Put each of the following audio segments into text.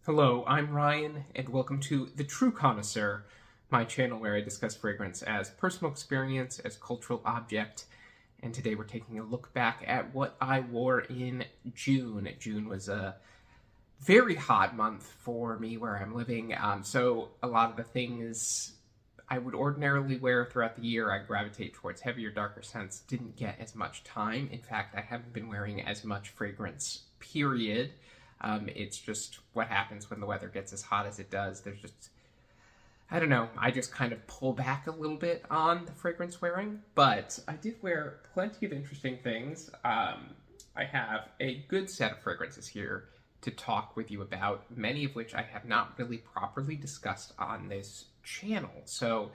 Hello, I'm Ryan, and welcome to The True Connoisseur, my channel where I discuss fragrance as personal experience, as cultural object, and today we're taking a look back at what I wore in June. June was a very hot month for me where I'm living, so a lot of the things I would ordinarily wear throughout the year, I gravitate towards heavier, darker scents, didn't get as much time. In fact, I haven't been wearing as much fragrance, period. It's just what happens when the weather gets as hot as it does. There's just, I don't know, I just kind of pull back a little bit on the fragrance wearing, but I did wear plenty of interesting things. I have a good set of fragrances here to talk with you about, many of which I have not really properly discussed on this channel. So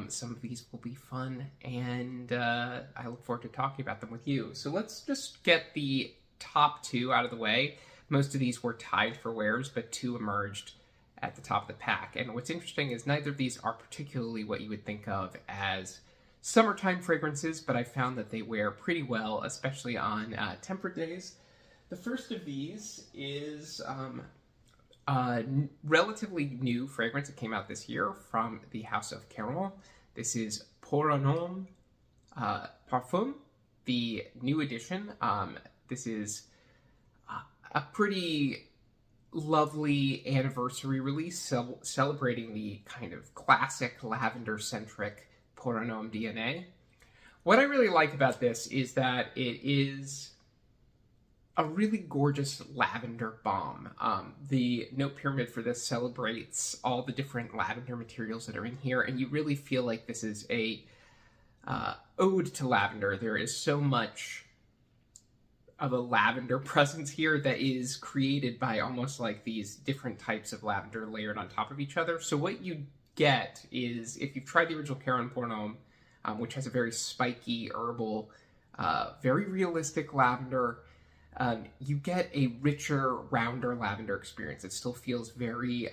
some of these will be fun, and I look forward to talking about them with you. So let's just get the top two out of the way. Most of these were tied for wears, but two emerged at the top of the pack. And what's interesting is neither of these are particularly what you would think of as summertime fragrances, but I found that they wear pretty well, especially on temperate days. The first of these is a relatively new fragrance that came out this year from the house of Caron. This is Un Homme Parfum, the new edition. This is a pretty lovely anniversary release celebrating the kind of classic lavender-centric Un Homme DNA. What I really like about this is that it is a really gorgeous lavender bomb. The note pyramid for this celebrates all the different lavender materials that are in here, and you really feel like this is a ode to lavender. There is so much of a lavender presence here that is created by almost like these different types of lavender layered on top of each other. So what you get is, if you've tried the original Caron Un Homme, which has a very spiky, herbal, very realistic lavender, you get a richer, rounder lavender experience. It still feels very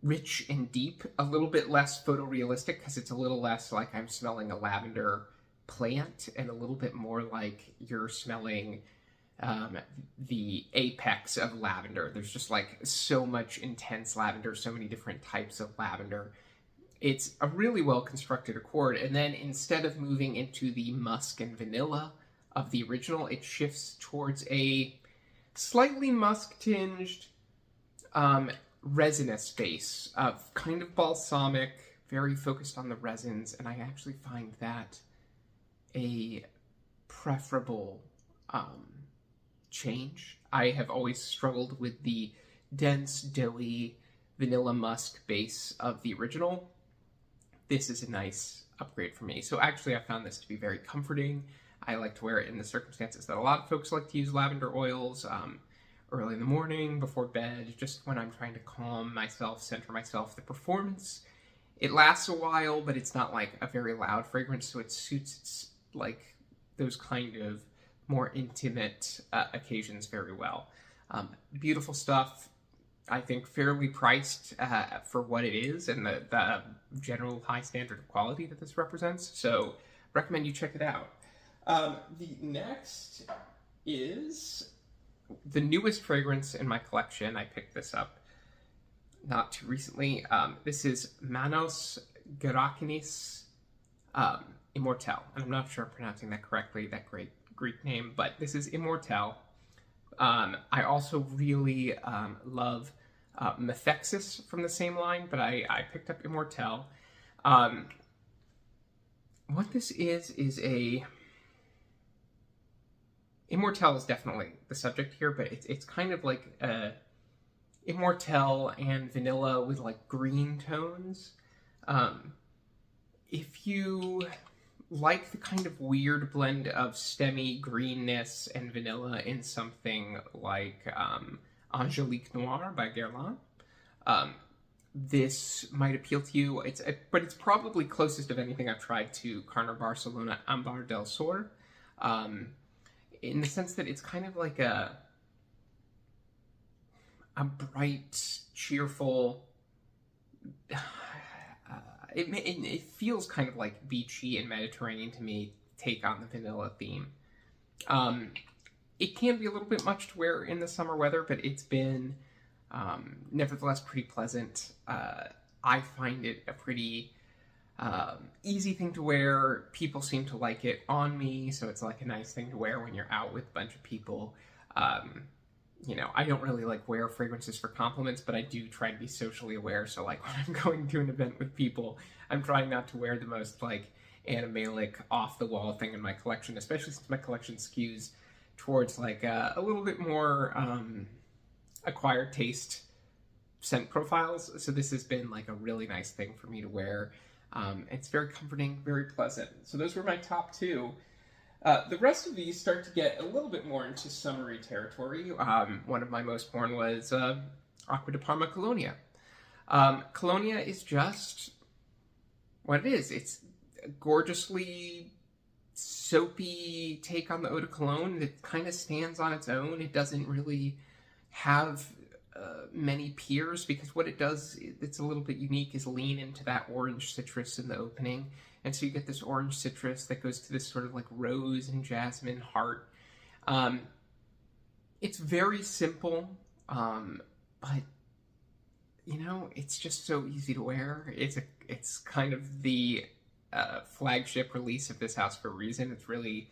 rich and deep, a little bit less photorealistic because it's a little less like I'm smelling a lavender plant and a little bit more like you're smelling the apex of lavender. There's just like so much intense lavender, so many different types of lavender. It's a really well constructed accord, and then instead of moving into the musk and vanilla of the original, it shifts towards a slightly musk tinged resinous base, kind of balsamic, very focused on the resins, and I actually find that a preferable change. I have always struggled with the dense, doughy vanilla musk base of the original. This is a nice upgrade for me. So actually I found this to be very comforting. I like to wear it in the circumstances that a lot of folks like to use lavender oils, early in the morning, before bed, just when I'm trying to calm myself, center myself. The performance, it lasts a while, but it's not like a very loud fragrance, so it suits like those kind of more intimate occasions very well. Beautiful stuff. I think fairly priced for what it is and the general high standard of quality that this represents. So recommend you check it out. The next is the newest fragrance in my collection. I picked this up not too recently. This is Manos Gerakinis Immortelle, and I'm not sure I'm pronouncing that correctly, that great Greek name, but this is Immortelle. I also really love Methexis from the same line, but I picked up Immortelle. What this is a... Immortelle is definitely the subject here, but it's kind of like Immortelle and vanilla with like green tones. If you like the kind of weird blend of stemmy greenness and vanilla in something like Angelique Noir by Guerlain, this might appeal to you. But it's probably closest of anything I've tried to Carner Barcelona Ambar del Sur, in the sense that it's kind of like a bright, cheerful, it feels kind of like beachy and Mediterranean to me, take on the vanilla theme. It can be a little bit much to wear in the summer weather, but it's been nevertheless pretty pleasant. I find it a pretty easy thing to wear. People seem to like it on me, so it's like a nice thing to wear when you're out with a bunch of people. You know, I don't really like wear fragrances for compliments, but I do try to be socially aware. So like when I'm going to an event with people, I'm trying not to wear the most like animalic off the wall thing in my collection, especially since my collection skews towards like a little bit more acquired taste scent profiles. So this has been like a really nice thing for me to wear. It's very comforting, very pleasant. So those were my top two. The rest of these start to get a little bit more into summery territory. One of my most worn was Acqua de Parma Colonia. Colonia is just what it is. It's a gorgeously soapy take on the eau de cologne that kind of stands on its own. It doesn't really have many peers, because what it does, it's a little bit unique, is lean into that orange citrus in the opening. And so you get this orange citrus that goes to this sort of like rose and jasmine heart. It's very simple, but you know, it's just so easy to wear. It's kind of the flagship release of this house for a reason. It's really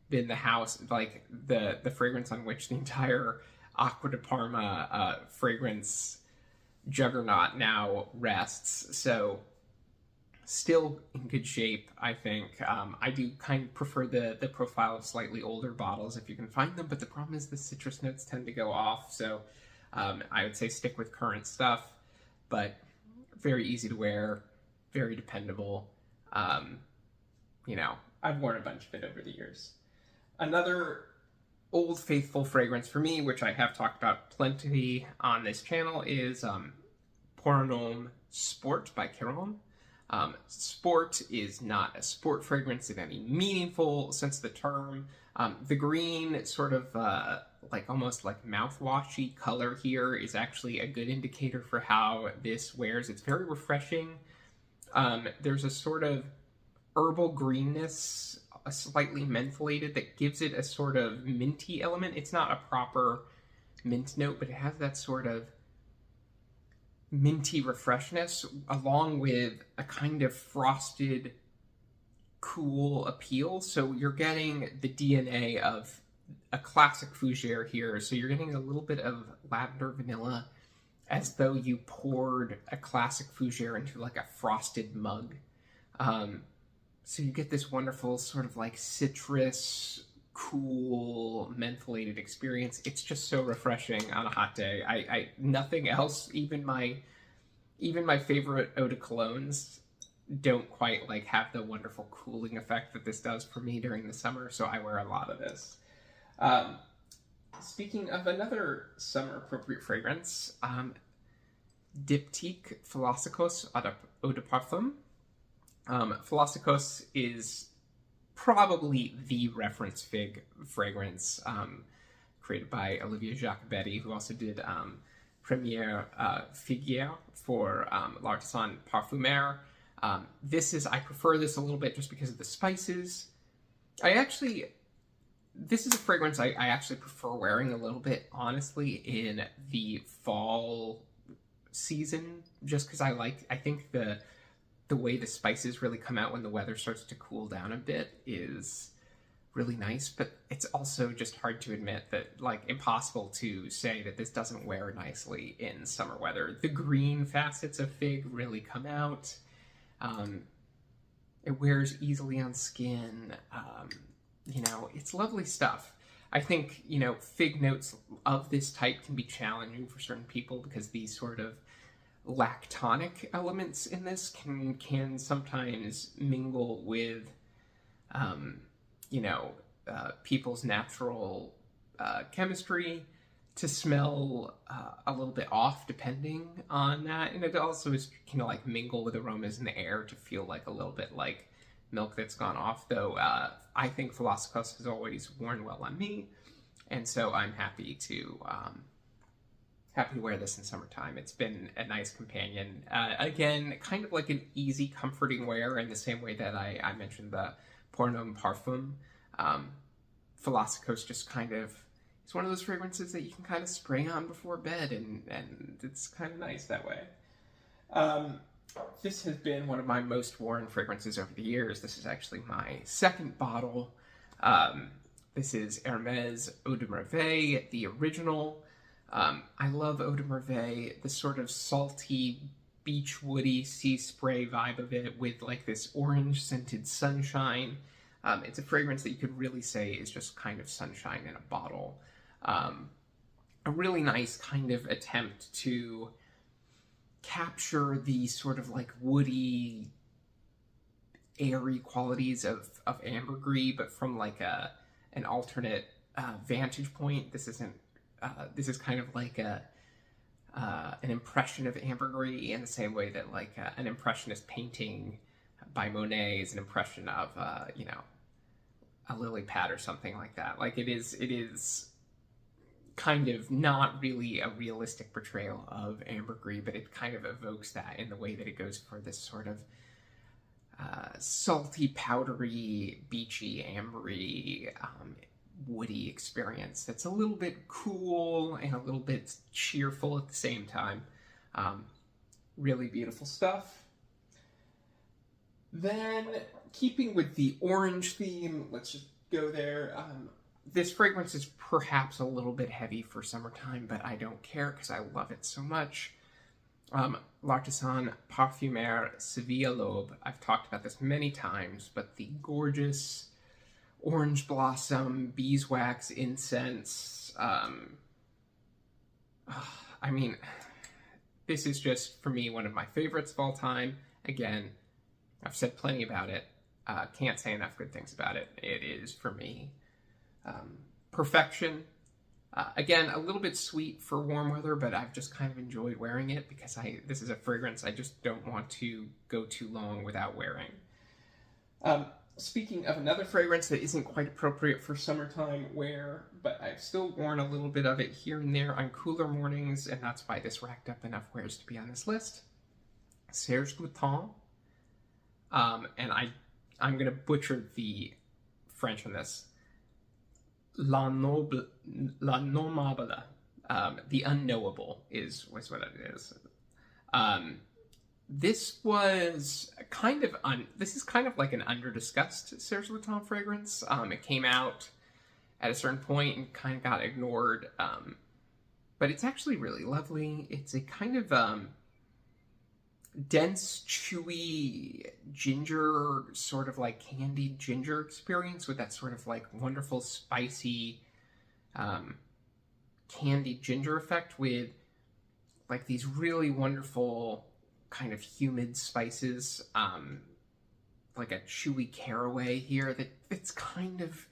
been the house, like the fragrance on which the entire Acqua de Parma fragrance juggernaut now rests. So still in good shape, I think. I do kind of prefer the profile of slightly older bottles if you can find them, but the problem is the citrus notes tend to go off. So I would say stick with current stuff, but very easy to wear, very dependable. You know, I've worn a bunch of it over the years. Another old faithful fragrance for me, which I have talked about plenty on this channel, is Un Homme Sport by Caron. Sport is not a sport fragrance in any meaningful sense of the term. The green sort of like almost like mouthwashy color here is actually a good indicator for how this wears. It's very refreshing. There's a sort of herbal greenness, a slightly mentholated, that gives it a sort of minty element. It's not a proper mint note, but it has that sort of minty refreshness along with a kind of frosted, cool appeal. So you're getting the DNA of a classic fougere here. So you're getting a little bit of lavender vanilla, as though you poured a classic fougere into like a frosted mug. So you get this wonderful sort of like citrus, cool, mentholated experience. It's just so refreshing on a hot day. I nothing else, even my favorite eau de colognes don't quite like have the wonderful cooling effect that this does for me during the summer, so I wear a lot of this. Speaking of another summer appropriate fragrance, Diptyque Philosykos Eau de Parfum. Philosykos is probably the reference fig fragrance created by Olivier Jacobetti, who also did Première Figuière for L'Artisan Parfumeur. I prefer this a little bit just because of the spices. This is a fragrance I actually prefer wearing a little bit, honestly, in the fall season, just because I think the way the spices really come out when the weather starts to cool down a bit is really nice, but it's also just hard to admit that, like, impossible to say that this doesn't wear nicely in summer weather. The green facets of fig really come out. It wears easily on skin. You know, it's lovely stuff. I think, you know, fig notes of this type can be challenging for certain people because these sort of lactonic elements in this can sometimes mingle with, you know, people's natural chemistry to smell a little bit off depending on that. And it also can like mingle with aromas in the air to feel like a little bit like milk that's gone off, though I think Philosykos has always worn well on me, and so I'm happy to wear this in summertime. It's been a nice companion. Again, kind of like an easy, comforting wear in the same way that I mentioned the Un Homme Parfum. Philosykos just kind of it's one of those fragrances that you can kind of spray on before bed, and it's kind of nice that way. This has been one of my most worn fragrances over the years. This is actually my second bottle. This is Hermès Eau de Merveilles, the original. I love Eau de Merveilles, the sort of salty, beach woody sea spray vibe of it with like this orange scented sunshine. It's a fragrance that you could really say is just kind of sunshine in a bottle. A really nice kind of attempt to capture the sort of like woody, airy qualities of ambergris, but from like an alternate vantage point. This isn't. This is kind of like an impression of ambergris in the same way that like an impressionist painting by Monet is an impression of you know, a lily pad or something like that. Like it is kind of not really a realistic portrayal of ambergris, but it kind of evokes that in the way that it goes for this sort of salty, powdery, beachy, ambery, woody experience that's a little bit cool and a little bit cheerful at the same time. Really beautiful stuff. Then, keeping with the orange theme, let's just go there. This fragrance is perhaps a little bit heavy for summertime, but I don't care because I love it so much. L'artisan Parfumeur Seville. I've talked about this many times, but the gorgeous orange blossom, beeswax, incense. I mean, this is just, for me, one of my favorites of all time. Again, I've said plenty about it. Can't say enough good things about it. It is, for me, perfection. Again, a little bit sweet for warm weather, but I've just kind of enjoyed wearing it because this is a fragrance I just don't want to go too long without wearing. Speaking of another fragrance that isn't quite appropriate for summertime wear, but I've still worn a little bit of it here and there on cooler mornings, and that's why this racked up enough wears to be on this list. Xerjoff. And I'm going to butcher the French on this. La Nommable. The Unknowable is what it is. This was kind of this is kind of like an under-discussed Xerjoff fragrance. It came out at a certain point and kind of got ignored. But it's actually really lovely. It's a kind of dense, chewy ginger, sort of like candied ginger experience with that sort of like wonderful, spicy candied ginger effect with like these really wonderful kind of humid spices, like a chewy caraway here that's kind of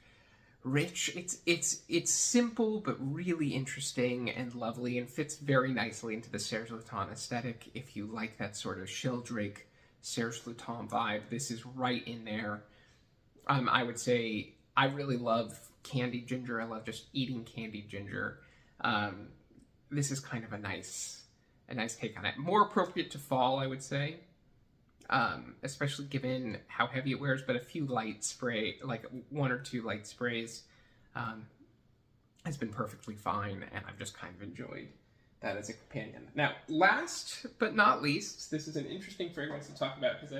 rich. It's simple but really interesting and lovely and fits very nicely into the Xerjoff aesthetic. If you like that sort of sheldrake Xerjoff vibe, this is right in there. I would say I really love candied ginger. I love just eating candied ginger. This is kind of a nice take on it. More appropriate to fall, I would say. Especially given how heavy it wears, but a few light spray, like one or two light sprays, has been perfectly fine, and I've just kind of enjoyed that as a companion. Now, last but not least, this is an interesting fragrance to talk about because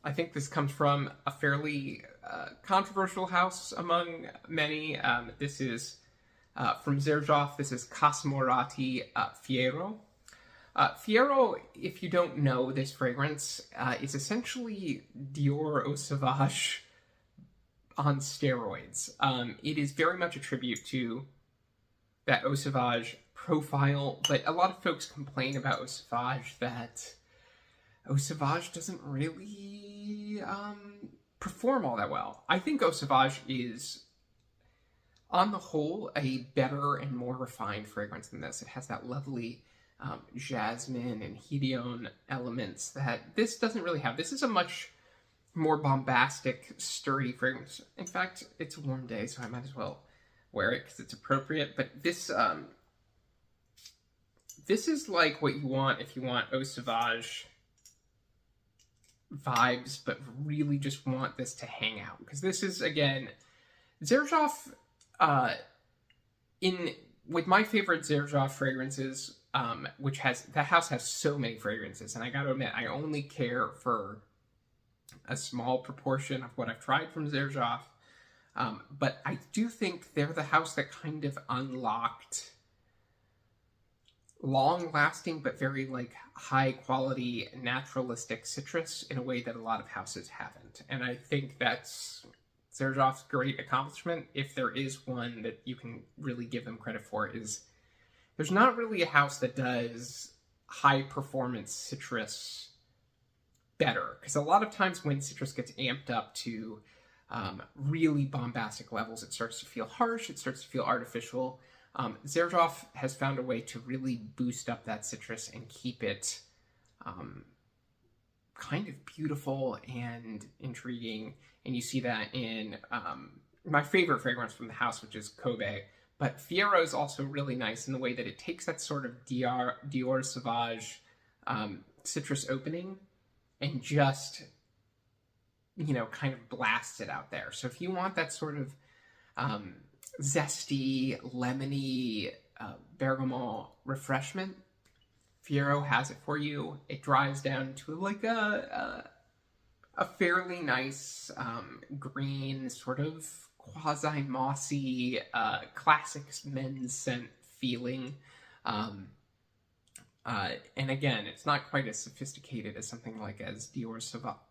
I think this comes from a fairly controversial house among many. This is from Xerjoff. This is Casamorati Fiero. Fiero, if you don't know this fragrance, is essentially Dior Eau Sauvage on steroids. It is very much a tribute to that Eau Sauvage profile, but a lot of folks complain about Eau Sauvage that Eau Sauvage doesn't really perform all that well. I think Eau Sauvage is, on the whole, a better and more refined fragrance than this. It has that lovely jasmine and hedione elements that this doesn't really have. This is a much more bombastic, sturdy fragrance. In fact, it's a warm day, so I might as well wear it because it's appropriate. But this is like what you want if you want Eau Sauvage vibes, but really just want this to hang out. Because this is, again, Xerjoff, With my favorite Xerjoff fragrances, which that house has so many fragrances, and I gotta admit, I only care for a small proportion of what I've tried from Xerjoff, but I do think they're the house that kind of unlocked long-lasting but very like high-quality naturalistic citrus in a way that a lot of houses haven't, and I think that's Xerjoff's great accomplishment. If there is one that you can really give them credit for, is there's not really a house that does high-performance citrus better, because a lot of times when citrus gets amped up to really bombastic levels, it starts to feel harsh, it starts to feel artificial. Xerjoff has found a way to really boost up that citrus and keep it kind of beautiful and intriguing, and you see that in my favorite fragrance from the house, which is Kobe. But Fiero is also really nice in the way that it takes that sort of Dior Sauvage citrus opening and just, you know, kind of blasts it out there. So if you want that sort of zesty, lemony, bergamot refreshment, Fiero has it for you. It drives down to like a fairly nice green, sort of quasi-mossy, classic men's scent feeling. And again, it's not quite as sophisticated as something like as Dior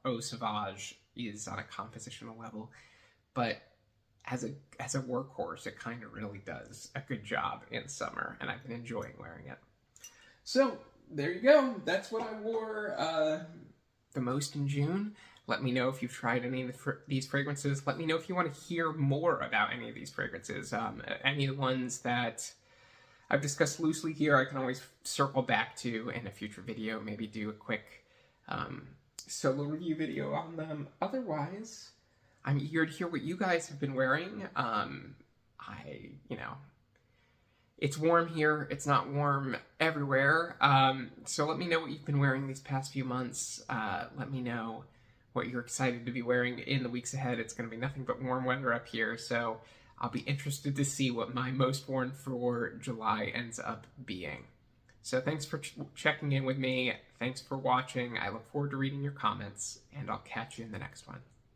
Eau Sauvage is on a compositional level, but as a workhorse, it kind of really does a good job in summer, and I've been enjoying wearing it. So there you go. That's what I wore the most in June. Let me know if you've tried any of these fragrances. Let me know if you want to hear more about any of these fragrances. Any of the ones that I've discussed loosely here, I can always circle back to in a future video, maybe do a quick solo review video on them. Otherwise, I'm eager to hear what you guys have been wearing. It's warm here. It's not warm everywhere. So let me know what you've been wearing these past few months. Let me know what you're excited to be wearing in the weeks ahead. It's going to be nothing but warm weather up here, so I'll be interested to see what my most worn for July ends up being. So thanks for checking in with me. Thanks for watching. I look forward to reading your comments, and I'll catch you in the next one.